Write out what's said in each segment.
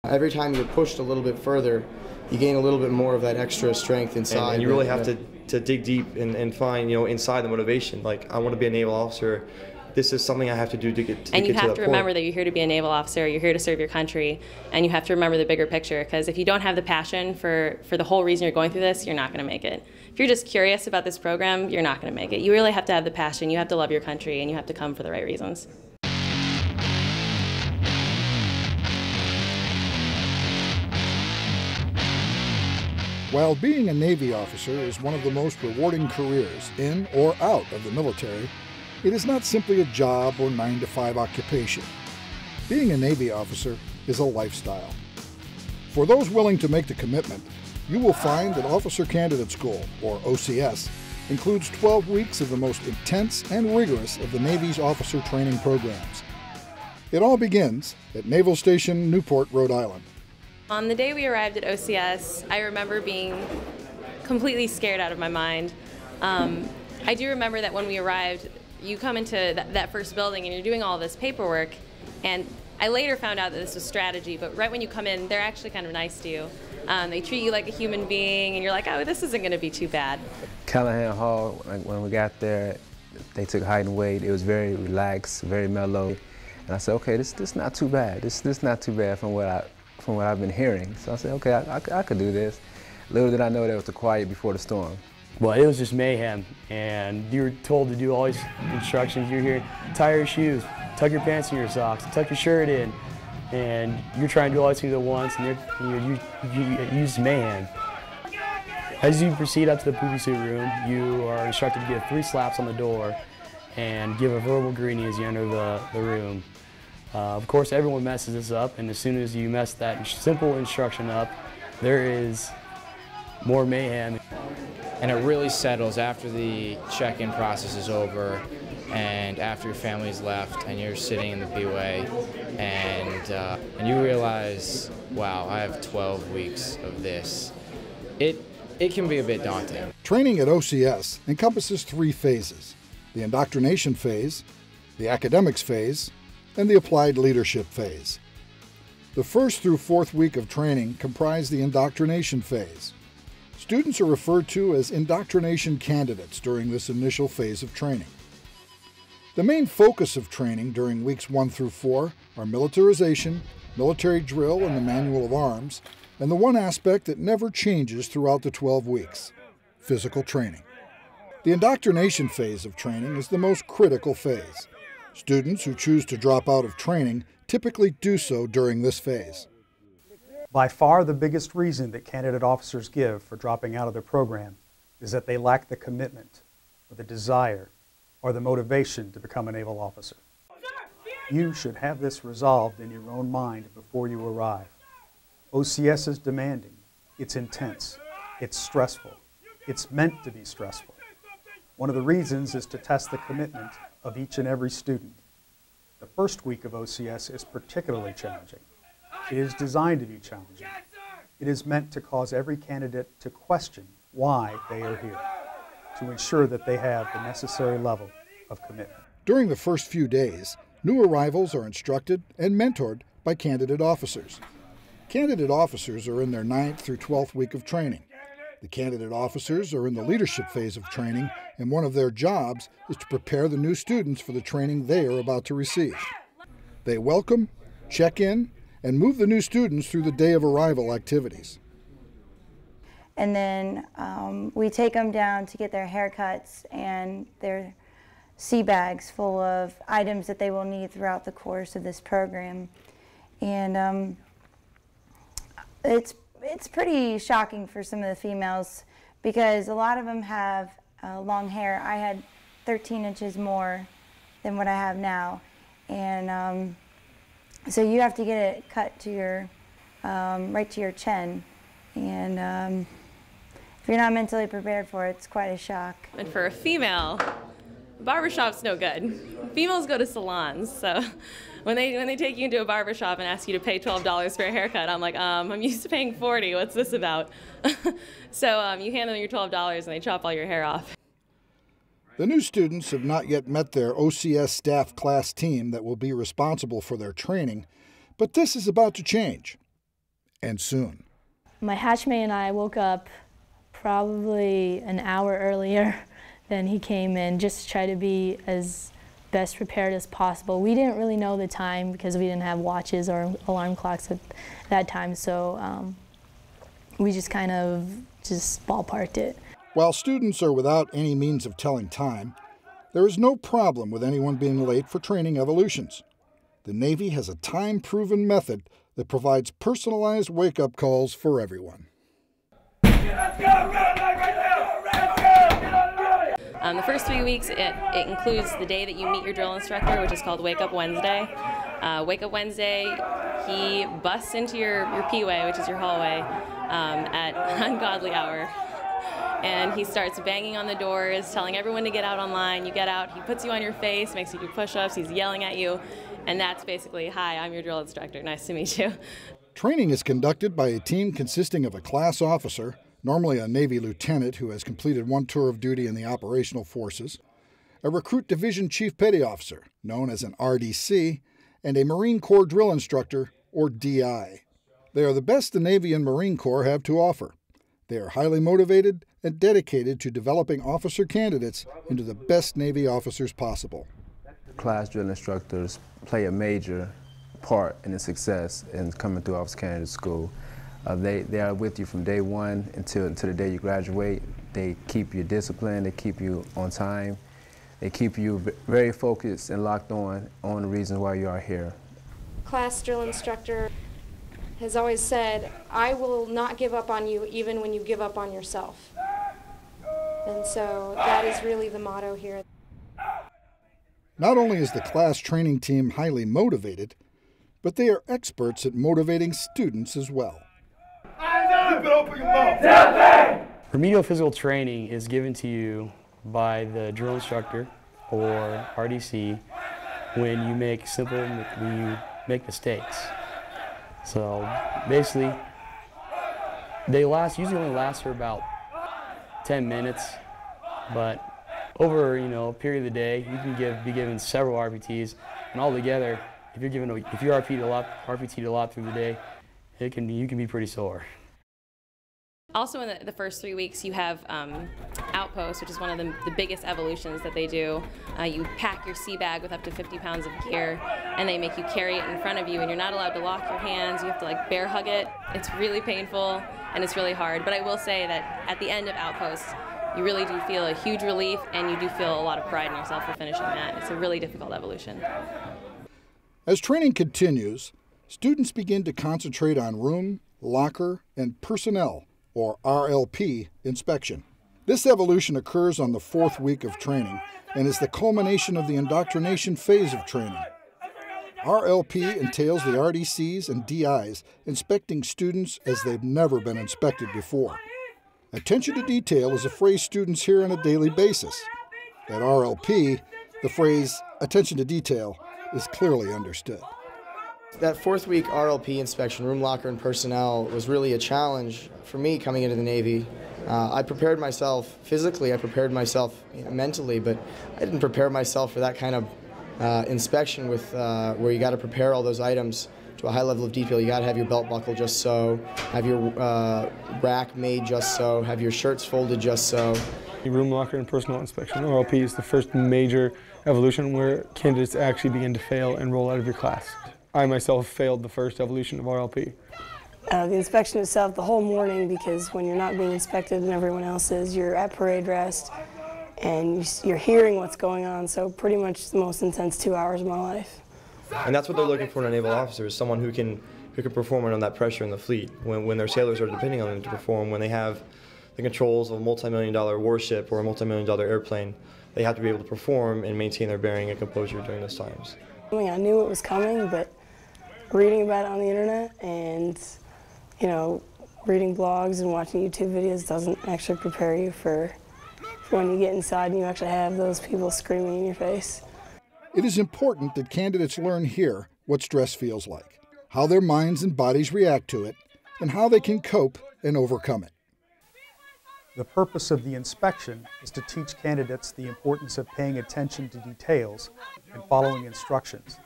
Every time you're pushed a little bit further, you gain a little bit more of that extra strength inside. And you really have to dig deep and find, inside the motivation. Like, I want to be a naval officer. This is something I have to do to get to And you have to remember point. that you're here to be a naval officer, you're here to serve your country, and you have to remember the bigger picture, because if you don't have the passion for the whole reason you're going through this, you're not going to make it. If you're just curious about this program, you're not going to make it. You really have to have the passion, you have to love your country, and you have to come for the right reasons. While being a Navy officer is one of the most rewarding careers in or out of the military, it is not simply a job or 9-to-5 occupation. Being a Navy officer is a lifestyle. For those willing to make the commitment, you will find that Officer Candidate School, or OCS, includes 12 weeks of the most intense and rigorous of the Navy's officer training programs. It all begins at Naval Station Newport, Rhode Island. On the day we arrived at OCS, I remember being completely scared out of my mind. I do remember that when we arrived, you come into that first building and you're doing all this paperwork, and I later found out that this was strategy, but right when you come in, they're actually kind of nice to you. They treat you like a human being, and you're like, oh, this isn't going to be too bad. Callahan Hall, when we got there, they took height and weight. It was very relaxed, very mellow. And I said, okay, this not too bad. This not too bad from what I've been hearing. So I said, okay, I could do this. Little did I know that was the quiet before the storm. Well, it was just mayhem, and you were told to do all these instructions. You're here, tie your shoes, tuck your pants in your socks, tuck your shirt in, and you're trying to do all these things at once, and you use mayhem. As you proceed up to the poopy suit room, you are instructed to give 3 slaps on the door and give a verbal greeting as you enter the room. Of course, everyone messes this up, and as soon as you mess that simple instruction up, there is more mayhem. And it really settles after the check-in process is over and after your family's left and you're sitting in the B-way and you realize, wow, I have 12 weeks of this. It can be a bit daunting. Training at OCS encompasses 3 phases: the indoctrination phase, the academics phase, and the applied leadership phase. The first through 4th week of training comprise the indoctrination phase. Students are referred to as indoctrination candidates during this initial phase of training. The main focus of training during weeks 1 through 4 are militarization, military drill and the manual of arms, and the one aspect that never changes throughout the 12 weeks, physical training. The indoctrination phase of training is the most critical phase. Students who choose to drop out of training typically do so during this phase. By far the biggest reason that candidate officers give for dropping out of their program is that they lack the commitment, or the desire, or the motivation to become a naval officer. You should have this resolved in your own mind before you arrive. OCS is demanding, it's intense, it's stressful, it's meant to be stressful. One of the reasons is to test the commitment of each and every student. The first week of OCS is particularly challenging. It is designed to be challenging. It is meant to cause every candidate to question why they are here, to ensure that they have the necessary level of commitment. During the first few days, new arrivals are instructed and mentored by candidate officers. Candidate officers are in their 9th through 12th week of training. The candidate officers are in the leadership phase of training, and one of their jobs is to prepare the new students for the training they are about to receive. They welcome, check in, and move the new students through the day of arrival activities. And then we take them down to get their haircuts and their sea bags full of items that they will need throughout the course of this program. And it's pretty shocking for some of the females because a lot of them have long hair. I had 13 inches more than what I have now. And so you have to get it cut to your, right to your chin. And if you're not mentally prepared for it, it's quite a shock. And for a female, barbershop's no good. Females go to salons, so when they take you into a barbershop and ask you to pay $12 for a haircut, I'm like, I'm used to paying $40, what's this about? So you hand them your $12 and they chop all your hair off. The new students have not yet met their OCS staff class team that will be responsible for their training, but this is about to change. and soon. My hatchmate and I woke up probably an hour earlier than he came in, just to try to be as best prepared as possible. We didn't really know the time because we didn't have watches or alarm clocks at that time, so we just kind of ballparked it. While students are without any means of telling time, there is no problem with anyone being late for training evolutions. The Navy has a time-proven method that provides personalized wake-up calls for everyone. The first 3 weeks, it includes the day that you meet your drill instructor, which is called Wake Up Wednesday. Wake Up Wednesday, he busts into your P-way, which is your hallway, at an ungodly hour. And he starts banging on the doors, telling everyone to get out online. You get out, he puts you on your face, makes you do push-ups, he's yelling at you. And that's basically, hi, I'm your drill instructor, nice to meet you. Training is conducted by a team consisting of a class officer, normally a Navy lieutenant who has completed one tour of duty in the operational forces, a recruit division chief petty officer, known as an RDC, and a Marine Corps drill instructor, or DI. They are the best the Navy and Marine Corps have to offer. They are highly motivated and dedicated to developing officer candidates into the best Navy officers possible. Class drill instructors play a major part in the success in coming through officer candidate school. They are with you from day one until the day you graduate. They keep you disciplined, they keep you on time, they keep you very focused and locked on the reasons why you are here. Class drill instructor has always said, I will not give up on you even when you give up on yourself. And so that is really the motto here. Not only is the class training team highly motivated, but they are experts at motivating students as well. Remedial physical training is given to you by the drill instructor or RDC when you make mistakes. So basically, they usually only last for about 10 minutes, but over a period of the day, you can be given several RPTs, and altogether, if you're RPT'd a lot through the day, you can be pretty sore. Also in the first 3 weeks, you have Outpost, which is one of the biggest evolutions that they do. You pack your sea bag with up to 50 pounds of gear, and they make you carry it in front of you, and you're not allowed to lock your hands. You have to bear hug it. It's really painful, and it's really hard. But I will say that at the end of Outpost, you really do feel a huge relief, and you do feel a lot of pride in yourself for finishing that. It's a really difficult evolution. As training continues, students begin to concentrate on room, locker, and personnel, or RLP, inspection. This evolution occurs on the 4th week of training and is the culmination of the indoctrination phase of training. RLP entails the RDCs and DIs inspecting students as they've never been inspected before. Attention to detail is a phrase students hear on a daily basis. At RLP, the phrase attention to detail is clearly understood. That 4th week RLP inspection, room, locker, and personnel, was really a challenge for me coming into the Navy. I prepared myself physically, I prepared myself mentally, but I didn't prepare myself for that kind of inspection with where you got to prepare all those items to a high level of detail. You got to have your belt buckle just so, have your rack made just so, have your shirts folded just so. Room, locker, and personnel inspection, RLP, is the first major evolution where candidates actually begin to fail and roll out of your class. I myself failed the first evolution of RLP. The inspection itself, the whole morning, because when you're not being inspected and everyone else is, you're at parade rest and you're hearing what's going on, so pretty much the most intense 2 hours of my life. And that's what they're looking for in a naval officer, is someone who can perform under that pressure in the fleet, when their sailors are depending on them to perform, when they have the controls of a multi-million-dollar warship or a multi-million-dollar airplane. They have to be able to perform and maintain their bearing and composure during those times. I knew it was coming, but reading about it on the internet and, reading blogs and watching YouTube videos doesn't actually prepare you for when you get inside and you actually have those people screaming in your face. It is important that candidates learn here what stress feels like, how their minds and bodies react to it, and how they can cope and overcome it. The purpose of the inspection is to teach candidates the importance of paying attention to details and following instructions.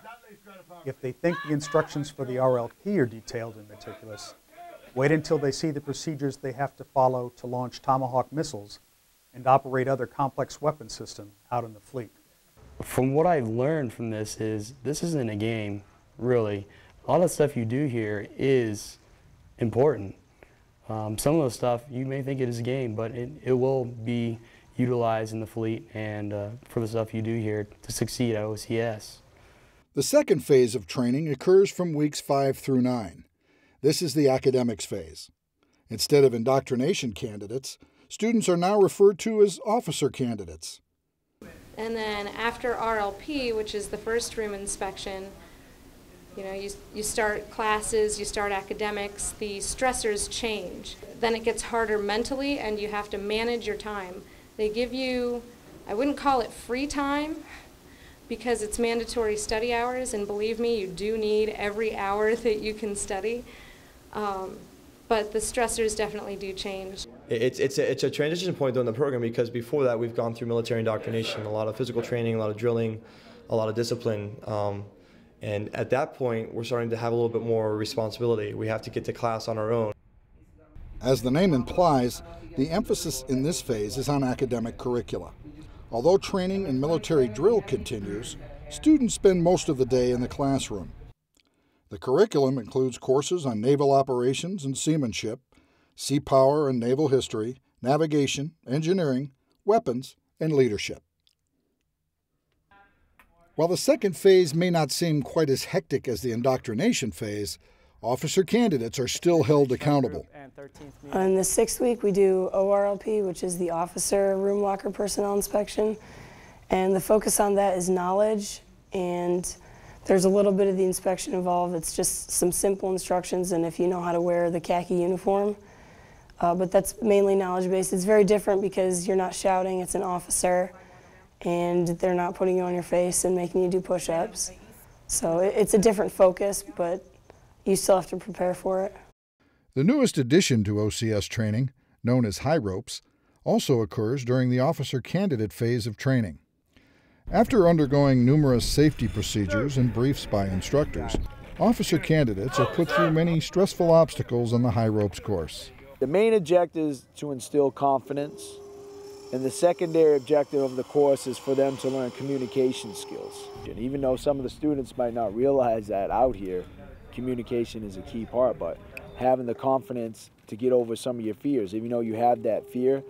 If they think the instructions for the RLP are detailed and meticulous, Wait until they see the procedures they have to follow to launch Tomahawk missiles and operate other complex weapon systems out in the fleet. From what I've learned from this isn't a game, really. A lot of the stuff you do here is important. Some of the stuff you may think it is a game, but it will be utilized in the fleet and for the stuff you do here to succeed at OCS. The second phase of training occurs from weeks 5 through 9. This is the academics phase. Instead of indoctrination candidates, students are now referred to as officer candidates. And then after RLP, which is the first room inspection, you start classes, you start academics, the stressors change. Then it gets harder mentally and you have to manage your time. They give you, I wouldn't call it free time because it's mandatory study hours, and believe me, you do need every hour that you can study. But the stressors definitely do change. It's a transition point though in the program, because before that we've gone through military indoctrination, a lot of physical training, a lot of drilling, a lot of discipline. And at that point, we're starting to have a little bit more responsibility. We have to get to class on our own. As the name implies, the emphasis in this phase is on academic curricula. Although training and military drill continues, students spend most of the day in the classroom. The curriculum includes courses on naval operations and seamanship, sea power and naval history, navigation, engineering, weapons, and leadership. While the second phase may not seem quite as hectic as the indoctrination phase, officer candidates are still held accountable. In the 6th week, we do ORLP, which is the officer room locker personnel inspection. And the focus on that is knowledge, and there's a little bit of the inspection involved. It's just some simple instructions, and if you know how to wear the khaki uniform. But that's mainly knowledge-based. It's very different because you're not shouting, it's an officer, and they're not putting you on your face and making you do push-ups. So it's a different focus, but you still have to prepare for it. The newest addition to OCS training, known as high ropes, also occurs during the officer candidate phase of training. After undergoing numerous safety procedures and briefs by instructors, officer candidates are put through many stressful obstacles on the high ropes course. The main objective is to instill confidence, and the secondary objective of the course is for them to learn communication skills. And even though some of the students might not realize that out here, communication is a key part, but having the confidence to get over some of your fears. Even though you have that fear,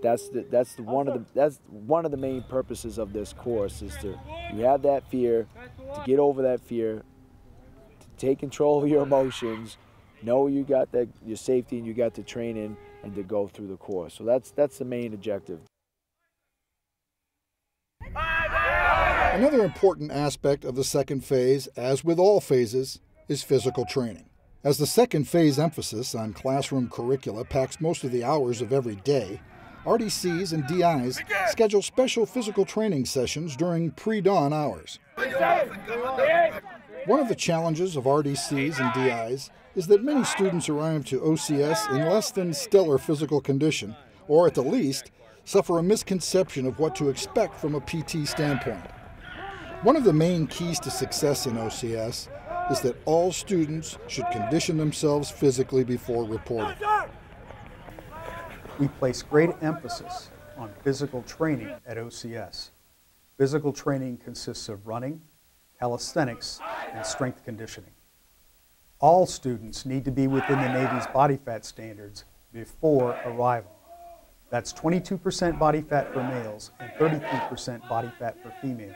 that's one of the main purposes of this course, is you have that fear, to get over that fear, to take control of your emotions, know you got your safety and you got the training, and to go through the course. So that's the main objective. Another important aspect of the second phase, as with all phases, is physical training. As the second phase emphasis on classroom curricula packs most of the hours of every day, RDCs and DIs schedule special physical training sessions during pre-dawn hours. One of the challenges of RDCs and DIs is that many students arrive to OCS in less than stellar physical condition, or at the least, suffer a misconception of what to expect from a PT standpoint. One of the main keys to success in OCS is that all students should condition themselves physically before reporting. We place great emphasis on physical training at OCS. Physical training consists of running, calisthenics, and strength conditioning. All students need to be within the Navy's body fat standards before arrival. That's 22% body fat for males and 33% body fat for females.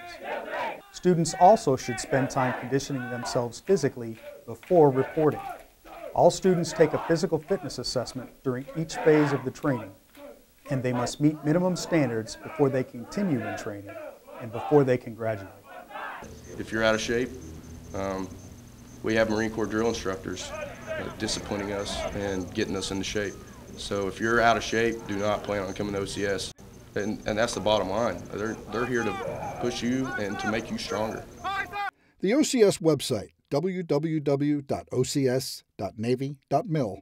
Students also should spend time conditioning themselves physically before reporting. All students take a physical fitness assessment during each phase of the training, and they must meet minimum standards before they continue in training and before they can graduate. If you're out of shape, we have Marine Corps drill instructors disciplining us and getting us into shape. So if you're out of shape, do not plan on coming to OCS. And that's the bottom line. They're here to push you and to make you stronger. The OCS website, www.ocs.navy.mil,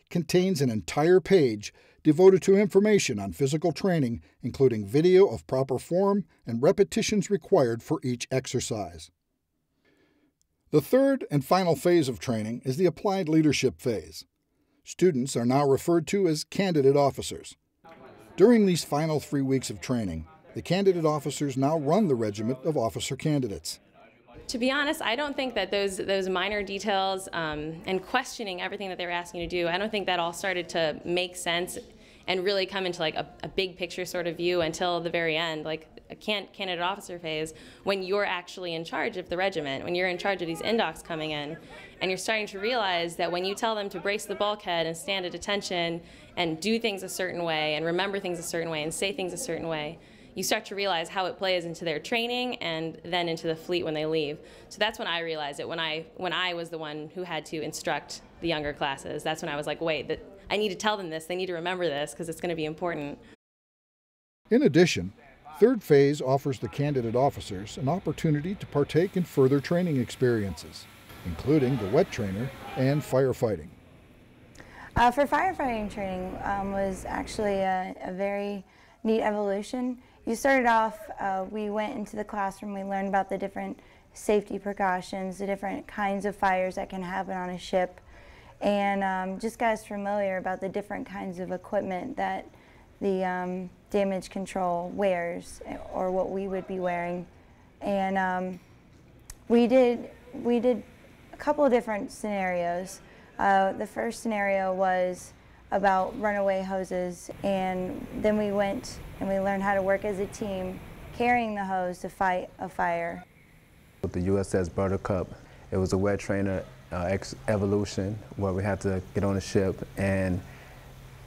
contains an entire page devoted to information on physical training, including video of proper form and repetitions required for each exercise. The third and final phase of training is the applied leadership phase. Students are now referred to as candidate officers. During these final 3 weeks of training, the candidate officers now run the regiment of officer candidates. To be honest, I don't think that those minor details and questioning everything that they were asking you to do, I don't think that all started to make sense and really come into like a big picture sort of view until the very end, like a candidate officer phase, when you're actually in charge of the regiment, when you're in charge of these indocs coming in, and you're starting to realize that when you tell them to brace the bulkhead and stand at attention and do things a certain way and remember things a certain way and say things a certain way, you start to realize how it plays into their training and then into the fleet when they leave. So that's when I realized it, when I was the one who had to instruct the younger classes. That's when I was like, wait, I need to tell them this, they need to remember this because it's going to be important. In addition, third phase offers the candidate officers an opportunity to partake in further training experiences, including the wet trainer and firefighting. For firefighting training was actually a very neat evolution. You started off, we went into the classroom, we learned about the different safety precautions, the different kinds of fires that can happen on a ship, and just got us familiar about the different kinds of equipment that the damage control wears, or what we would be wearing. And we did a couple of different scenarios. The first scenario was about runaway hoses, and then we went and we learned how to work as a team carrying the hose to fight a fire. With the USS Buttercup, it was a wet trainer evolution where we had to get on the ship and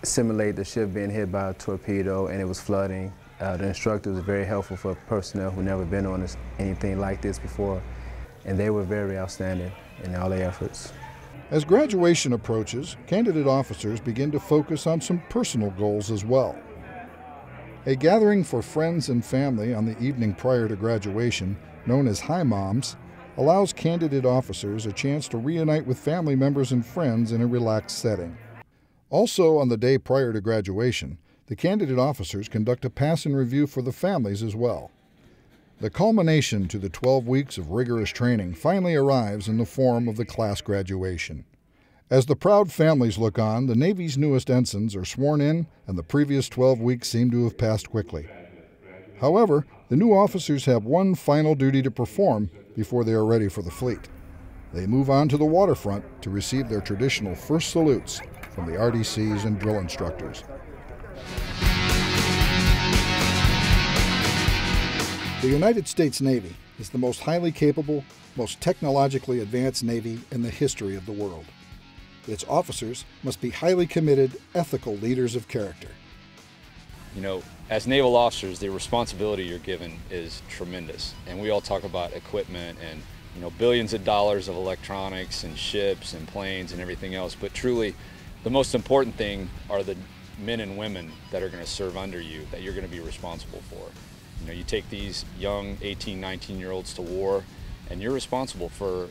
simulate the ship being hit by a torpedo and it was flooding. The instructor was very helpful for personnel who never been on anything like this before, and they were very outstanding in all their efforts. As graduation approaches, candidate officers begin to focus on some personal goals as well. A gathering for friends and family on the evening prior to graduation, known as Hi Moms, allows candidate officers a chance to reunite with family members and friends in a relaxed setting. Also on the day prior to graduation, the candidate officers conduct a pass and review for the families as well. The culmination to the 12 weeks of rigorous training finally arrives in the form of the class graduation. As the proud families look on, the Navy's newest ensigns are sworn in, and the previous 12 weeks seem to have passed quickly. However, the new officers have one final duty to perform before they are ready for the fleet. They move on to the waterfront to receive their traditional first salutes from the RDCs and drill instructors. The United States Navy is the most highly capable, most technologically advanced Navy in the history of the world. Its officers must be highly committed, ethical leaders of character. You know, as naval officers, the responsibility you're given is tremendous. And we all talk about equipment and, you know, billions of dollars of electronics and ships and planes and everything else. But truly, the most important thing are the men and women that are going to serve under you, that you're going to be responsible for. You know, you take these young 18, 19-year-olds to war, and you're responsible for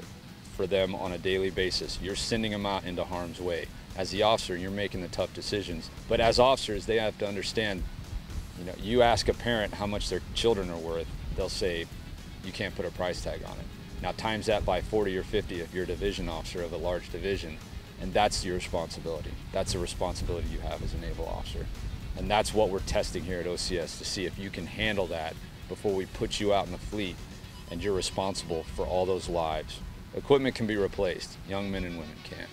them on a daily basis. You're sending them out into harm's way. As the officer, you're making the tough decisions. But as officers, they have to understand, you know, you ask a parent how much their children are worth, they'll say, you can't put a price tag on it. Now times that by 40 or 50 if you're a division officer of a large division, and that's your responsibility. That's the responsibility you have as a naval officer. And that's what we're testing here at OCS, to see if you can handle that before we put you out in the fleet and you're responsible for all those lives. Equipment can be replaced, young men and women can't.